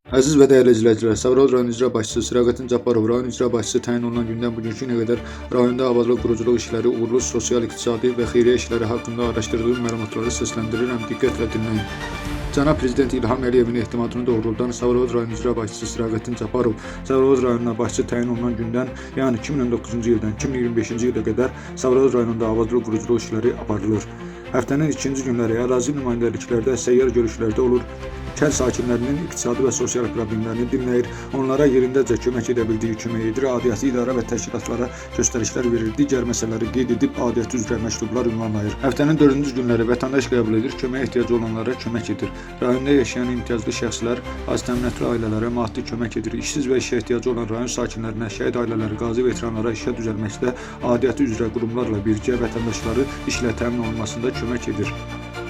Əziz və dəyərli izləyicilər, Sabirabad rayon icra başçısı Siraqətin Cabbarov rayon icra başçısı təyin olunan gündən bugünkü günə qədər rayonda abadlıq quruculuq işləri, uğurlu sosial-iqtisadi və xeyriyyə işləri haqqında araşdırdığım məlumatları səsləndirirəm, diqqətlə dinləyin. Cənab Prezident İlham Əliyevin ehtimadını doğruldan Sabirabad rayon icra başçısı Siraqətin Cabbarov Sabirabad rayonuna başçı təyin olunan gündən, yəni 2019-cu ildən 2025-ci ilə qədər Sabirabad rayonunda abadlıq quruculuq işləri aparılır. Həftənin ikinci günləri ərazi nümayəndəliklərdə, səyyar görüşlərdə olur, kənd sakinlərinin iqtisadi və sosial problemlərini dinləyir, onlara yerindəcə kömək edə bildiyi kömək edir, aidiyyəti idarə və təşkilatlara göstərişlər verir, digər məsələləri qeyd edib aidiyyəti üzrə məktublar ünvanlayır. Həftənin 4-cü günləri vətəndaş qəbul edir, kömək ehtiyacı olanlara kömək edir. Rayonda yaşayan imtiyazlı şəxslər, az təminatlı ailələrə maddi kömək edir, işsiz və işə ehtiyacı olan rayon sakinlərinə, şəhid ailələri, qazi veteranlara işə düzəlməkdə aidiyyəti üzrə qurumlarla birgə vətəndaşları işlə təmin olunmasında kömək edir.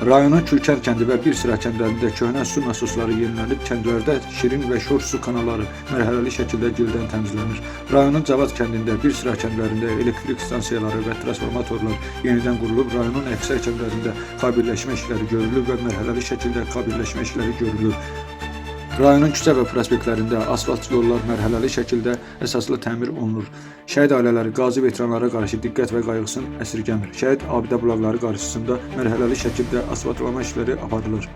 Rayonun Kürkər kəndi və bir sıra kəndlərində köhnə su nasosları yenilənib, kəndlərdə şirin və şor su kanalları mərhələli şəkildə gildən təmizlənir. Rayonun Cavad kəndində bir sıra kəndlərində elektrik stansiyaları və transformatorlar yenidən qurulub, rayonun əksər kəndlərində kabelləşmə işləri görülür və mərhələli şəkildə kabelləşmə işləri görülür. Rayonun küçə və prospektlərində asfalt yollar mərhələli şəkildə əsaslı təmir olunur. Şəhid ailələri, qazi veteranlara qarşı diqqət və qayğısını əsirgəmir. Şəhid abidə bulaqları qarşısında mərhələli şəkildə asfaltlama işləri aparılır.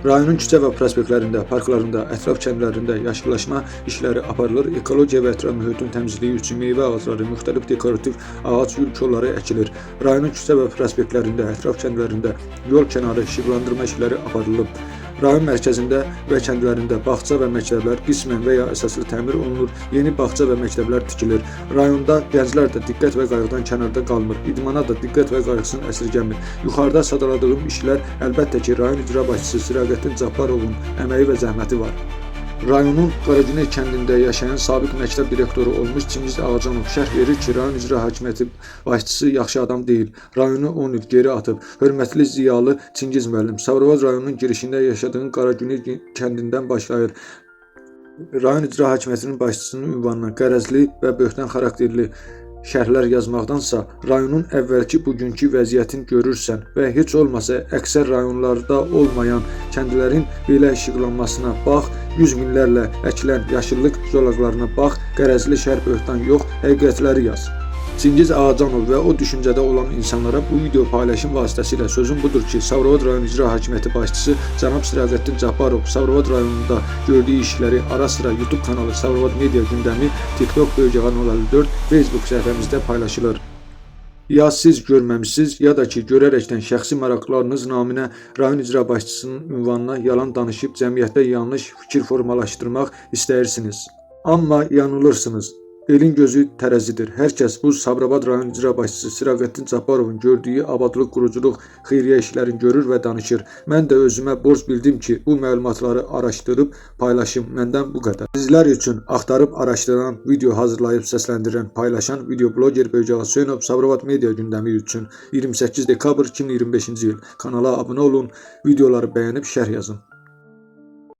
Rayonun küçə və prospektlərində, parklarında, ətraf kəndlərində yaşıllaşma işləri aparılır. Ekologiya və ətraf mühitin təmizliyi üçün meyvə ağacları, müxtəlif dekorativ ağac yol kolları əkilir. Rayonun küçə və prospektlərində, ətraf kəndlərində yol kənarı işıqlandırma işləri aparılıb. Rayon mərkəzində və kəndlərində bağça və məktəblər qismən və ya əsaslı təmir olunur, yeni bağça və məktəblər tikilir. Rayonda gənclər də diqqət və qayğıdan kənarda qalmır, idmana da diqqət və qayğısını əsirgəmir. Yuxarıda sadaladığım işlər əlbəttə ki, rayon icra başçısı Siraqətin Cabbarovun əməyi və zəhməti var. Rayonun Qaragüney kəndində yaşayan sabiq məktəb direktoru olmuş Çingiz Ağacanov şərh verir ki, rayon icra hakimiyyəti başçısı yaxşı adam deyil. Rayonu 10 il geri atıb. Hörmətli ziyalı Çingiz müəllim, Sabirabad rayonunun girişində yaşadığın Qaragüney kəndindən başlayır. Rayon icra hakimiyyətinin başçısının ünvanına qərəzli və böhtan xarakterli şərhlər yazmaqdansa, rayonun əvvəlki bugünkü vəziyyətini görürsən və heç olmasa əksər rayonlarda olmayan kəndlərin belə işıqlanmasına bax, yüz minlərlə əkilən yaşıllıq zolaqlarına bax, qərəzli şərh böhtan yox, həqiqətləri yaz. Çingiz Ağacanov və o düşüncədə olan insanlara bu video paylaşım vasitəsilə sözüm budur ki, Sabirabad rayon icra hakimiyyəti başçısı cənab Siraqətin Cabbarov Sabirabad rayonunda gördüyü işləri ara sıra YouTube kanalı Sabirabad Media Gündəmi, TikTok Böyükağan 54, Facebook səhifəmizdə paylaşılır. Ya siz görməmişsiniz, ya da ki, görərəkdən şəxsi maraqlarınız naminə rayon icra başçısının ünvanına yalan danışıb cəmiyyətdə yanlış fikir formalaşdırmaq istəyirsiniz. Amma yanılırsınız. Elin gözü tərəzidir. Hər kəs bu Sabirabad rayon icra başçısı Siraqətin Cabbarovun gördüyü abadlıq quruculuq xeyriyyə işlərini görür və danışır. Mən də özümə borc bildim ki, bu məlumatları araşdırıb paylaşım. Məndən bu qədər. Sizlər üçün axtarıb araşdıran, video hazırlayıb səsləndirən, paylaşan video bloger Böyükağan Hüseynov Sabirabad Media Gündəmi üçün 28 dekabr 2025-ci il. Kanala abunə olun, videoları bəyənib şərh yazın.